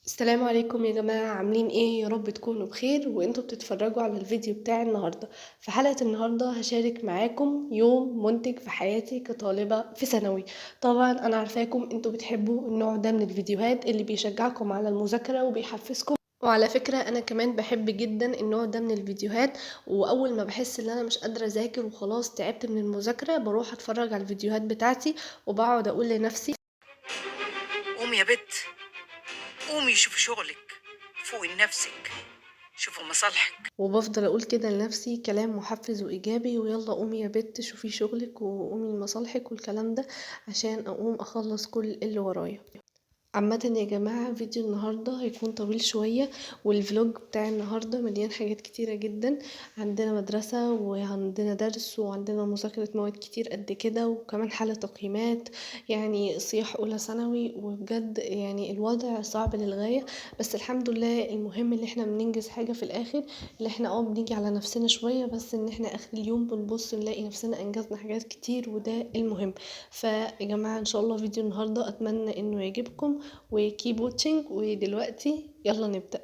السلام عليكم يا جماعة، عاملين ايه؟ يا رب تكونوا بخير وانتوا بتتفرجوا على الفيديو بتاعي النهاردة. في حلقة النهاردة هشارك معاكم يوم منتج في حياتي كطالبة في ثانوي. طبعا انا عارفاكم انتوا بتحبوا النوع ده من الفيديوهات اللي بيشجعكم على المذاكرة وبيحفزكم، وعلى فكرة انا كمان بحب جدا النوع ده من الفيديوهات. واول ما بحس ان انا مش قادرة اذاكر وخلاص تعبت من المذاكرة بروح اتفرج على الفيديوهات بتاعتي وبقعد اقول لنفسي قومي يا بت. قومي شوفي شغلك. فوقي لنفسك. شوفي مصالحك. وبفضل اقول كده لنفسي كلام محفز وايجابي، ويلا قومي يا بت شوفي شغلك وقومي لمصالحك والكلام ده عشان اقوم اخلص كل اللي ورايا. عامة يا جماعة فيديو النهاردة هيكون طويل شوية، والفلوج بتاع النهاردة مليان حاجات كتيرة جدا. عندنا مدرسة وعندنا درس وعندنا مذاكرة مواد كتير قد كده وكمان حالة تقييمات، يعني صياح أولى ثانوي، وبجد يعني الوضع صعب للغاية. بس الحمد لله المهم ان احنا بننجز حاجة في الآخر، اللي احنا بنيجي على نفسنا شوية بس ان احنا آخر اليوم بنبص نلاقي نفسنا أنجزنا حاجات كتير وده المهم. فيا جماعة ان شاء الله فيديو النهاردة أتمنى انه يعجبكم وكيب واتشنج. ودلوقتي يلا نبدأ.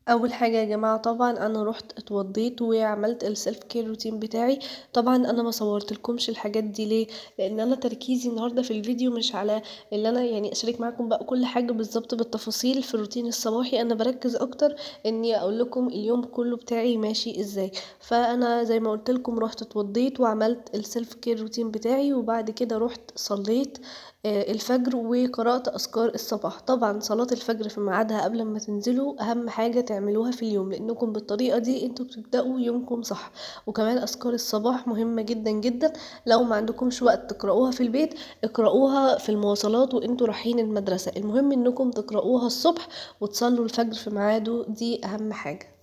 اول حاجه يا جماعه طبعا انا رحت اتوضيت وعملت السيلف كير روتين بتاعي. طبعا انا ما صورتلكمش الحاجات دي ليه؟ لان انا تركيزي النهارده في الفيديو مش على اللي انا يعني اشارك معاكم بقى كل حاجه بالظبط بالتفاصيل في الروتين الصباحي. انا بركز اكتر اني اقول لكم اليوم كله بتاعي ماشي ازاي. فانا زي ما قلت لكم رحت اتوضيت وعملت السيلف كير روتين بتاعي، وبعد كده رحت صليت الفجر وقرأت أذكار الصباح. طبعا صلاة الفجر في ميعادها قبل ما تنزلوا أهم حاجة تعملوها في اليوم، لأنكم بالطريقة دي انتوا بتبدأوا يومكم صح. وكمان أذكار الصباح مهمة جدا جدا. لو ما عندكمش وقت تقرأوها في البيت اقرأوها في المواصلات وانتوا رايحين المدرسة، المهم انكم تقرأوها الصبح وتصلوا الفجر في ميعاده، دي أهم حاجة.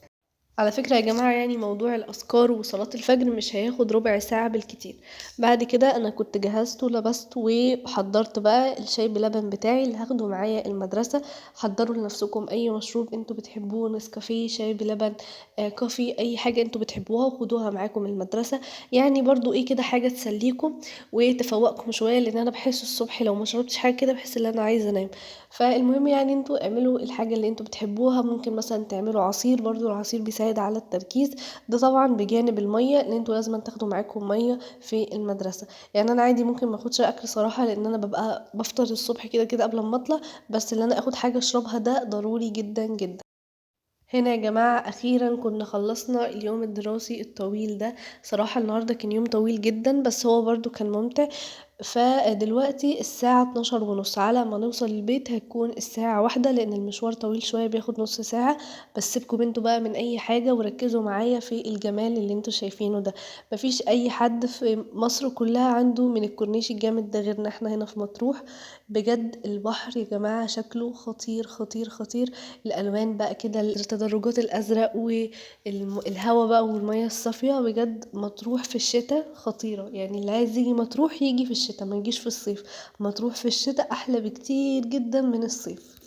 على فكرة يا جماعة يعني موضوع الأذكار وصلاة الفجر مش هياخد ربع ساعة بالكتير. بعد كده أنا كنت جهزت ولبست وحضرت بقى الشاي بلبن بتاعي اللي هاخده معايا المدرسة. حضروا لنفسكم أي مشروب انتوا بتحبوه، نسكافيه، شاي بلبن، كوفي، أي حاجة انتوا بتحبوها وخدوها معاكم المدرسة. يعني برضو ايه كده حاجة تسليكم وتفوقكم شوية، لأن أنا بحس الصبح لو ما شربتش حاجة كده بحس ان أنا عايزة أنام. فالمهم يعني انتوا اعملوا الحاجة اللي انتوا بتحبوها. ممكن مثلا تعملوا عصير، برضو العصير بيساعد على التركيز. ده طبعا بجانب المية، لان انتوا لازم تاخدوا معاكم مية في المدرسة. يعني انا عادي ممكن ما اخدش اكل صراحة، لان انا ببقى بفطر الصبح كده كده قبل ما اطلع، بس اللي انا اخد حاجة اشربها ده ضروري جدا جدا. هنا يا جماعة أخيرا كنا خلصنا اليوم الدراسي الطويل ده. صراحة النهاردة كان يوم طويل جدا بس هو برضو كان ممتع. فدلوقتي الساعة 12:30، على ما نوصل البيت هتكون الساعة 1 لأن المشوار طويل شوية بياخد نص ساعة. بس سيبكم انتوا بقى من أي حاجة وركزوا معايا في الجمال اللي انتوا شايفينه ده. مفيش أي حد في مصر كلها عنده من الكورنيش الجامد ده غيرنا احنا هنا في مطروح. بجد البحر يا جماعة شكله خطير خطير خطير. الألوان بقى كده، التدرجات الأزرق والهوا بقى والمية الصافية، بجد مطروح في الشتاء خطيرة. يعني اللي عايز يجي مطروح يجي في الشتاء ما يجيش في الصيف. مطروح في الشتاء أحلى بكتير جدا من الصيف.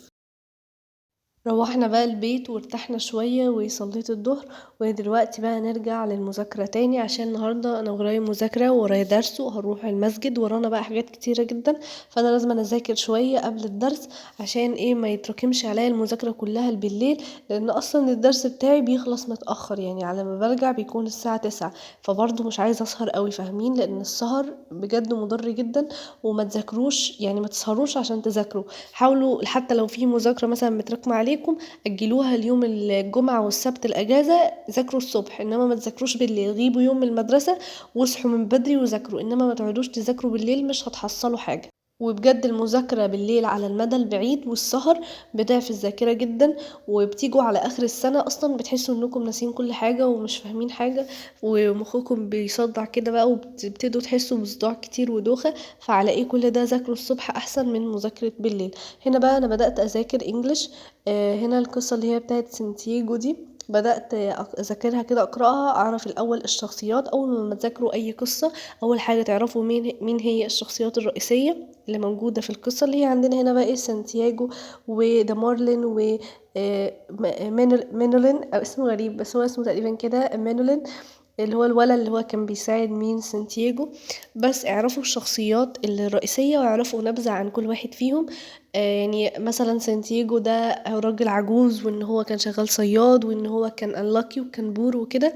روحنا بقى البيت وارتحنا شوية وصليت الظهر. ودلوقتي بقى نرجع للمذاكرة تاني، عشان النهاردة انا ورايا مذاكرة ورايا درس وهنروح المسجد ورانا بقى حاجات كتيرة جدا. فانا لازم اذاكر شوية قبل الدرس عشان ايه ما يتراكمش عليا المذاكرة كلها بالليل، لان اصلا الدرس بتاعي بيخلص متأخر، يعني على ما برجع بيكون الساعة 9. فبرضه مش عايزة اسهر قوي فاهمين، لان السهر بجد مضر جدا. وما تذاكروش يعني ما تسهروش عشان تذاكروا. حاولوا حتى لو في مذاكرة مثلا متراكمة عليكم أجلوها اليوم الجمعة والسبت الأجازة، ذاكروا الصبح إنما ما تذاكروش بالليل. غيبوا يوم من المدرسة واصحوا من بدري وذاكروا، إنما ما تقعدوش تذاكروا بالليل مش هتحصلوا حاجة. وبجد المذاكرة بالليل على المدى البعيد والسهر بضعف الذاكرة جدا. وبتيجوا على آخر السنة أصلا بتحسوا إنكم ناسين كل حاجة ومش فاهمين حاجة، ومخكم بيصدع كده بقى وبتبتدوا تحسوا بصداع كتير ودوخة. فعلى ايه كل ده؟ ذاكروا الصبح أحسن من مذاكرة بالليل. هنا بقى أنا بدأت أذاكر إنجليش. هنا القصة اللي هي بتاعت سنتياجو دي بدأت أذاكرها كده، أقرأها أعرف الأول الشخصيات. أول ما تذاكروا أي قصة أول حاجة تعرفوا مين هي الشخصيات الرئيسية اللي موجودة في القصة، اللي هي عندنا هنا بقى إيه سانتياجو وده مارلين مانولين، أو اسمه غريب بس هو اسمه تقريبا كده مانولين. اللي هو الولد اللي هو كان بيساعد مين سانتياجو. بس اعرفوا الشخصيات الرئيسية واعرفوا نبذة عن كل واحد فيهم. يعني مثلا سانتياجو ده راجل عجوز، وان هو كان شغال صياد، وان هو كان unlucky وكان بور وكده.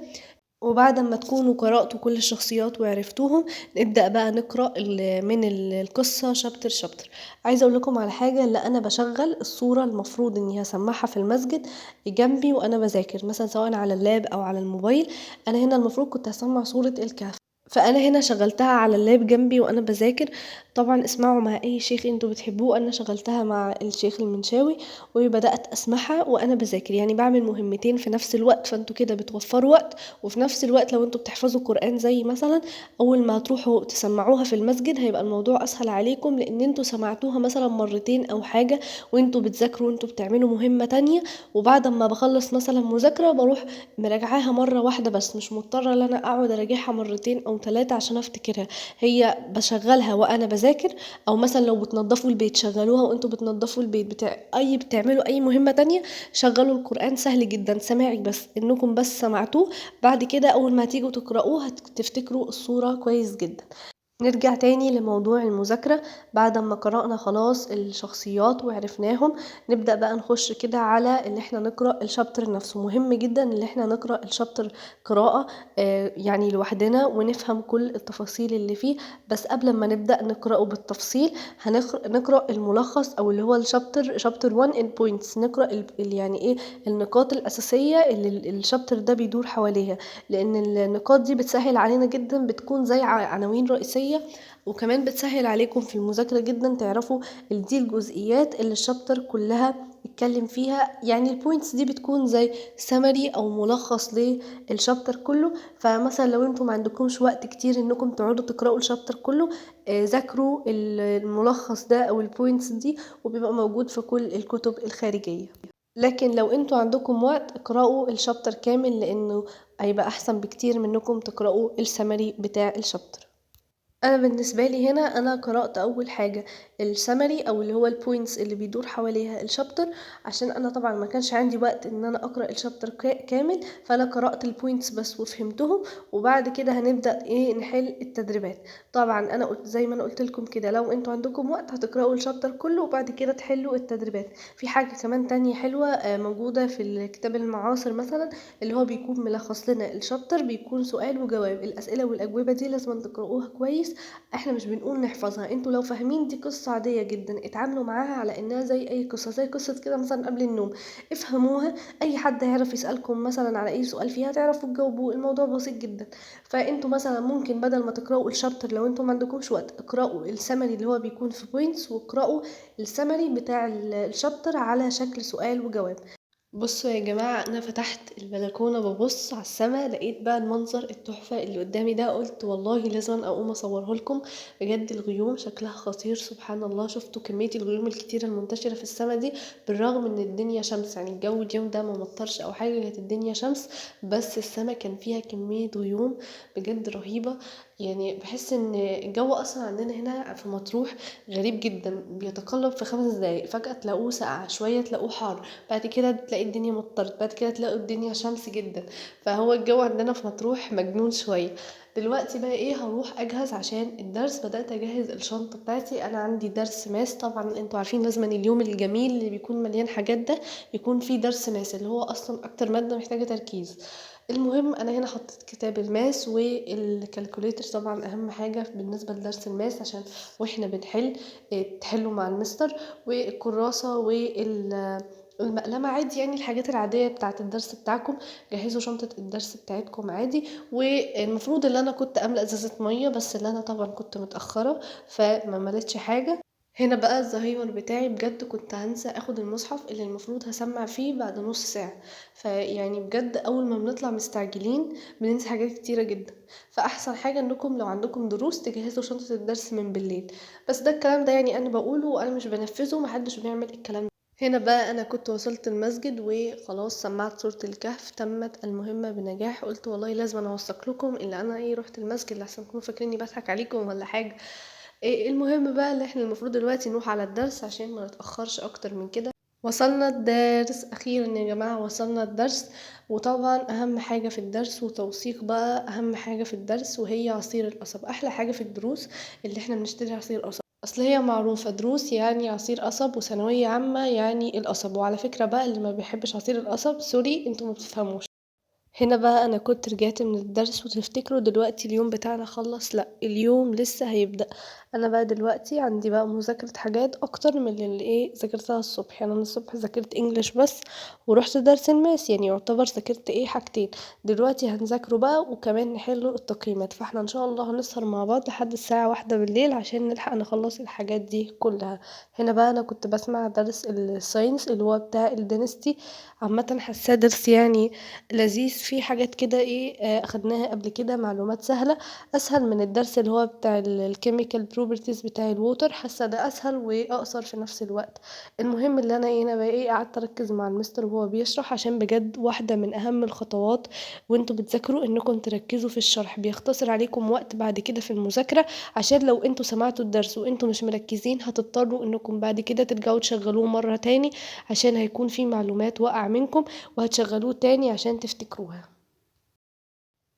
وبعد ما تكونوا قرأتوا كل الشخصيات وعرفتوهم، نبدأ بقى نقرأ من القصة شابتر شابتر. عايزة اقول لكم على حاجة، اللي انا بشغل الصورة المفروض اني هسمعها في المسجد جنبي وانا بذاكر، مثلا سواء على اللاب او على الموبايل. انا هنا المفروض كنت هسمع صورة الكهف، فانا هنا شغلتها على اللاب جنبي وانا بذاكر. طبعا اسمعوا مع اي شيخ انتوا بتحبوه، انا شغلتها مع الشيخ المنشاوي وبدأت اسمعها وانا بذاكر، يعني بعمل مهمتين في نفس الوقت، فانتوا كده بتوفروا وقت. وفي نفس الوقت لو انتوا بتحفظوا قرآن زي مثلا، اول ما تروحوا تسمعوها في المسجد هيبقى الموضوع اسهل عليكم، لان انتوا سمعتوها مثلا مرتين او حاجة وانتوا بتذاكروا وانتوا بتعملوا مهمة تانية. وبعد ما بخلص مثلا مذاكرة بروح مراجعاها مرة واحدة بس، مش مضطرة ان انا اقعد اراجعها مرتين او ثلاثة عشان افتكرها. هي بشغلها وانا بذاكر، او مثلا لو بتنضفوا البيت شغلوها وانتوا بتنضفوا البيت بتعملوا اي مهمة تانية. شغلوا القرآن، سهل جدا سماعي بس، انكم بس سمعتوه. بعد كده اول ما تيجوا تقرأوه هتفتكروا الصورة كويس جدا. نرجع تاني لموضوع المذاكرة. بعد ما قرأنا خلاص الشخصيات وعرفناهم، نبدأ بقى نخش كده على ان احنا نقرأ الشابتر نفسه. مهم جدا ان احنا نقرأ الشابتر قراءة يعني لوحدنا ونفهم كل التفاصيل اللي فيه. بس قبل ما نبدأ نقرأه بالتفصيل نقرأ الملخص او اللي هو شابتر 1 in points. نقرأ يعني ايه النقاط الأساسية اللي الشابتر ده بيدور حواليها، لان النقاط دي بتسهل علينا جدا، بتكون زي عناوين رئيسية. وكمان بتسهل عليكم في المذاكرة جدا تعرفوا دي الجزئيات اللي الشابتر كلها اتكلم فيها. يعني البوينتس دي بتكون زي سمري او ملخص للشابتر كله. فمثلا لو انتم ما عندكمش وقت كتير انكم تقعدوا تقرأوا الشابتر كله، ذاكروا الملخص ده او البوينتس دي، وبيبقى موجود في كل الكتب الخارجية. لكن لو انتوا عندكم وقت اقرأوا الشابتر كامل، لانه هيبقى احسن بكتير من انكم تقرأوا السمري بتاع الشابتر. انا بالنسبه لي هنا انا قرات اول حاجه السمري او اللي هو البوينتس اللي بيدور حواليها الشابتر، عشان انا طبعا ما كانش عندي وقت ان انا اقرا الشابتر كامل، فانا قرات البوينتس بس وفهمتهم. وبعد كده هنبدا ايه نحل التدريبات. طبعا انا قلت زي ما انا قلت لكم كده، لو انتوا عندكم وقت هتقراوا الشابتر كله وبعد كده تحلوا التدريبات. في حاجه كمان تانية حلوه موجوده في الكتاب المعاصر مثلا، اللي هو بيكون ملخص لنا الشابتر، بيكون سؤال وجواب. الاسئله والاجوبه دي لازم تقراوها كويس. احنا مش بنقول نحفظها، انتوا لو فاهمين دي قصة عادية جدا، اتعاملوا معاها على انها زي اي قصة، زي قصة كده مثلا قبل النوم. افهموها، اي حد هيعرف يسألكم مثلا على اي سؤال فيها تعرفوا تجاوبوه، الموضوع بسيط جدا. فانتوا مثلا ممكن بدل ما تقرأوا الشابتر لو انتوا ما عندكمش وقت، اقرأوا السمري اللي هو بيكون في بوينتس، واقرأوا السمري بتاع الشابتر على شكل سؤال وجواب. بصوا يا جماعة، أنا فتحت البلكونة ببص على السما، لقيت بقى المنظر التحفة اللي قدامي ده، قلت والله لازم أقوم أصوره لكم. بجد الغيوم شكلها خطير، سبحان الله. شفتوا كمية الغيوم الكتيرة المنتشرة في السما دي، بالرغم ان الدنيا شمس، يعني الجو اليوم ده ما مطرش أو حاجة، كانت الدنيا شمس، بس السما كان فيها كمية غيوم بجد رهيبة. يعني بحس ان الجو أصلا عندنا هنا في مطروح غريب جدا، بيتقلب في 5 دقايق، فجأة تلاقوه ساقع، شوية تلاقوه حار، بعد كده تلاقي الدنيا مطرت، بعد كده تلاقوا الدنيا شمس جدا. فهو الجو عندنا في مطروح مجنون شوية. دلوقتي بقى ايه، هروح اجهز عشان الدرس. بدأت اجهز الشنطة بتاعتي، انا عندي درس ماس. طبعا انتوا عارفين لازم اليوم الجميل اللي بيكون مليان حاجات ده يكون فيه درس ماس، اللي هو اصلا اكتر مادة محتاجة تركيز. المهم انا هنا حطيت كتاب الماس والكالكوليتر، طبعا اهم حاجة بالنسبة لدرس الماس عشان واحنا بنحل تحلوا مع المستر، والكراسة المقلمة عادي، يعني الحاجات العادية بتاعة الدرس بتاعكم. جهزوا شنطة الدرس بتاعتكم عادي. والمفروض اللي انا كنت املأ ازازة مية، بس اللي انا طبعا كنت متأخرة فما مليتش حاجة. هنا بقى الزهايمر بتاعي، بجد كنت هنسى اخد المصحف اللي المفروض هسمع فيه بعد نص ساعة. فيعني بجد اول ما بنطلع مستعجلين بننسى حاجات كتيرة جدا. فاحسن حاجة انكم لو عندكم دروس تجهزوا شنطة الدرس من بالليل. بس ده الكلام ده يعني انا بقوله وانا مش بنفذه، محدش بيعمل الكلام ده. هنا بقى انا كنت وصلت المسجد وخلاص سمعت سورة الكهف، تمت المهمة بنجاح. قلت والله لازم انا اوثق لكم اللي انا ايه رحت المسجد، لحسن تكونوا فاكريني بضحك عليكم ولا حاجة. إيه المهم بقى اللي احنا المفروض دلوقتي نروح على الدرس عشان ما نتأخرش اكتر من كده. وصلنا الدرس أخيرا يا جماعة، وصلنا الدرس. وطبعا أهم حاجة في الدرس وتوثيق بقى أهم حاجة في الدرس وهي عصير القصب. أحلى حاجة في الدروس اللي احنا بنشتري عصير قصب، أصل هي معروفة دروس يعني عصير قصب وثانوية عامة يعني القصب. وعلى فكرة بقى اللي ما بيحبش عصير القصب سوري انتوا ما بتفهموش. هنا بقى انا كنت رجعت من الدرس وتفتكروا دلوقتي اليوم بتاعنا خلص؟ لا، اليوم لسه هيبدأ. انا بقى دلوقتي عندي بقى مذاكرة حاجات اكتر من اللي ذاكرتها الصبح. يعني انا الصبح ذاكرت انجليش بس ورحت درس الماس، يعني يعتبر ذاكرت حاجتين. دلوقتي هنذاكره بقى وكمان نحله التقييمات. فاحنا ان شاء الله هنسهر مع بعض لحد الساعة 1 بالليل عشان نلحق نخلص الحاجات دي كلها. هنا بقى انا كنت بسمع درس الساينس اللي هو بتاع الدينستي. عامة حاساه درس يعني لذيذ، فيه حاجات كده اخدناها قبل كده، معلومات سهلة، اسهل من الدرس اللي هو بتاع الكيميكال بروبرتيز بتاع الووتر. حاسة ده اسهل واقصر في نفس الوقت. المهم اللي انا بقى قعدت اركز مع المستر وهو بيشرح، عشان بجد واحدة من اهم الخطوات وانتوا بتذاكروا انكم تركزوا في الشرح. بيختصر عليكم وقت بعد كده في المذاكرة، عشان لو انتوا سمعتوا الدرس وانتوا مش مركزين هتضطروا انكم بعد كده ترجعوا تشغلوه مرة تاني، عشان هيكون في معلومات واقع منكم وهتشغلوه تاني عشان تفتكروها.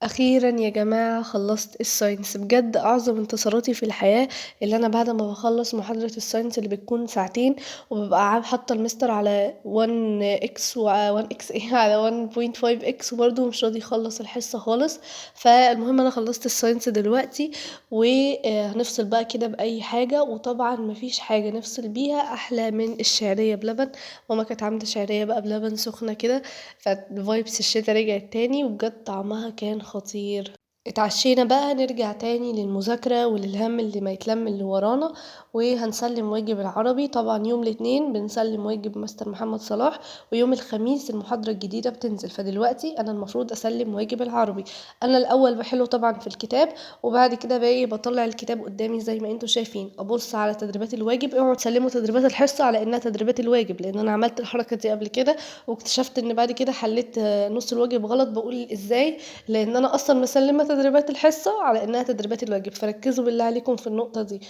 اخيرا يا جماعه خلصت الساينس. بجد اعظم انتصاراتي في الحياه اللي انا بعد ما بخلص محاضره الساينس اللي بتكون ساعتين وببقى حاطه المستر على 1 اكس و 1 اكس على 1.5 اكس وبرده مش راضي يخلص الحصه خالص. فالمهم انا خلصت الساينس دلوقتي وهنفصل بقى كده باي حاجه. وطبعا مفيش حاجه نفصل بيها احلى من الشعريه بلبن. ماما كانت عامله شعريه بقى بلبن سخنه كده، ففايبس الشتا رجعت تاني وبجد طعمها كان خطير. اتعشينا بقى نرجع تاني للمذاكرة وللهم اللي ما يتلم اللي ورانا، وهنسلم واجب العربي. طبعا يوم الاثنين بنسلم واجب مستر محمد صلاح، ويوم الخميس المحاضرة الجديدة بتنزل. فدلوقتي انا المفروض اسلم واجب العربي. انا الاول بحله طبعا في الكتاب، وبعد كده بقى بطلع الكتاب قدامي زي ما انتوا شايفين، ابص على تدريبات الواجب. اوعوا تسلموا تدريبات الحصة على انها تدريبات الواجب، لان انا عملت الحركة دي قبل كده واكتشفت ان بعد كده حليت نص الواجب غلط. بقول ازاي؟ لان انا اصلا مسلمه تدريبات الحصه على انها تدريبات الواجب، فركزوا بالله عليكم في النقطه دي.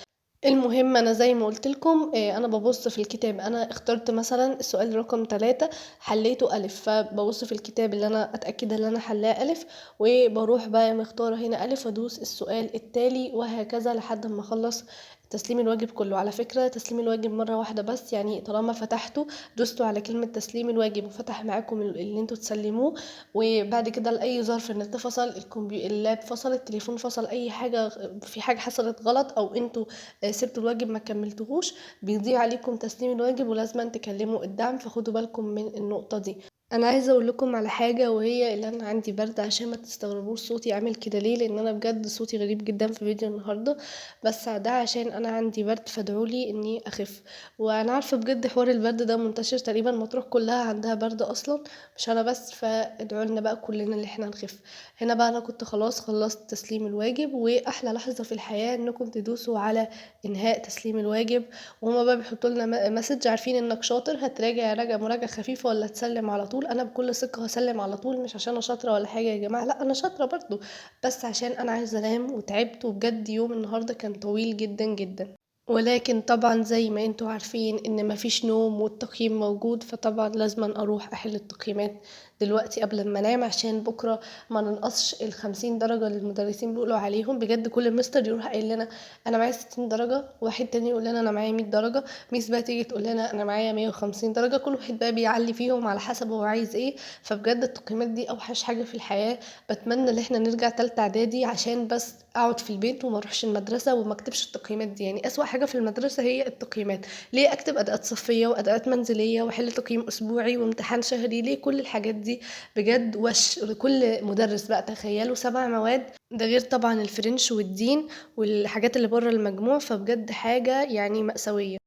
المهم انا زي ما قلت لكم انا ببص في الكتاب. انا اخترت مثلا السؤال رقم 3 حليته الف، فببص في الكتاب اللي انا اتاكد ان انا حلاه الف، وبروح بقى مختاره هنا الف وادوس السؤال التالي وهكذا لحد ما اخلص تسليم الواجب كله. على فكرة تسليم الواجب مرة واحدة بس، يعني طالما فتحته دوستوا على كلمة تسليم الواجب وفتح معاكم اللي انتوا تسلموه، وبعد كده لأي ظرف النت فصل، اللاب فصل، التليفون فصل، اي حاجة في حاجة حصلت غلط او انتوا سبتوا الواجب ما كملتوهوش، بيضيع عليكم تسليم الواجب ولازم تكلموا الدعم. فخدوا بالكم من النقطة دي. انا عايزه اقول لكم على حاجه، وهي اللي انا عندي برد، عشان ما تستغربوش صوتي عامل كده ليه، لان انا بجد صوتي غريب جدا في فيديو النهارده. بس ده عشان انا عندي برد، فادعولي اني اخف. وانا عارفه بجد حوار البرد ده منتشر تقريبا، مطروح كلها عندها برد اصلا مش انا بس، فادعوا لنا بقى كلنا اللي احنا نخف. هنا بقى انا كنت خلاص خلصت تسليم الواجب، واحلى لحظه في الحياه انكم تدوسوا على انهاء تسليم الواجب، وهما بقى بيحطوا لنا مسج عارفين انك شاطر هتراجع مراجعه خفيفه ولا تسلم على طول. انا بكل ثقه هسلم على طول، مش عشان انا شاطره ولا حاجه يا جماعه، لا انا شاطره برضو، بس عشان انا عايزه انام وتعبت، وبجد يوم النهارده كان طويل جدا جدا. ولكن طبعا زي ما انتوا عارفين ان مفيش نوم والتقييم موجود، فطبعا لازم اروح احل التقييمات دلوقتي قبل ما انام، عشان بكره ما ننقصش ال50 درجه اللي المدرسين بيقولوا عليهم. بجد كل مستر يروح قايل لنا انا معايا 60 درجه، واحد تاني يقول لنا انا معايا 100 درجه، ميس بقى تيجي تقول لنا انا معايا 150 درجه، كل واحد بقى بيعلي فيهم على حسب هو عايز ايه. فبجد التقييمات دي اوحش حاجه في الحياه. بتمنى ان احنا نرجع تالتة اعدادي عشان بس اقعد في البيت وما اروحش المدرسه وما اكتبش التقييمات دي. يعني اسوأ حاجه في المدرسه هي التقييمات. ليه اكتب اداءات صفيه واداءات منزليه واحل تقييم اسبوعي وامتحان شهري؟ ليه كل الحاجات دي؟ بجد وش لكل مدرس بقى، تخيلوا 7 مواد، ده غير طبعا الفرنش والدين والحاجات اللي بره المجموع. فبجد حاجه يعني مأساويه.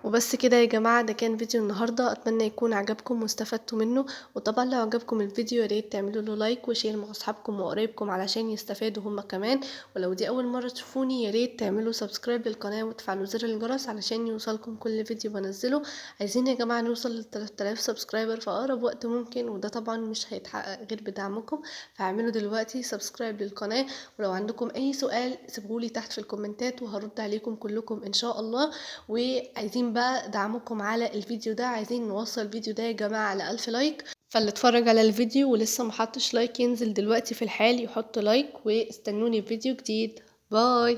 وبس كده يا جماعة، ده كان فيديو النهاردة، اتمنى يكون عجبكم واستفدتوا منه. وطبعا لو عجبكم الفيديو ياريت تعملوا له لايك وشير مع اصحابكم وقرايبكم علشان يستفادوا هما كمان. ولو دي اول مرة تشوفوني ياريت تعملوا سبسكرايب للقناة وتفعلوا زر الجرس علشان يوصلكم كل فيديو بنزله. عايزين يا جماعة نوصل ل3000 سبسكرايبر في اقرب وقت ممكن، وده طبعا مش هيتحقق غير بدعمكم. فاعملوا دلوقتي سبسكرايب للقناة، ولو عندكم اي سؤال سيبهولي تحت في الكومنتات وهرد عليكم كلكم ان شاء الله. وعايزين بقى دعمكم على الفيديو ده، عايزين نوصل الفيديو ده يا جماعة ل1000 لايك. فاللي اتفرج على الفيديو ولسه محطش لايك ينزل دلوقتي في الحال يحط لايك، واستنوني في فيديو جديد. باي.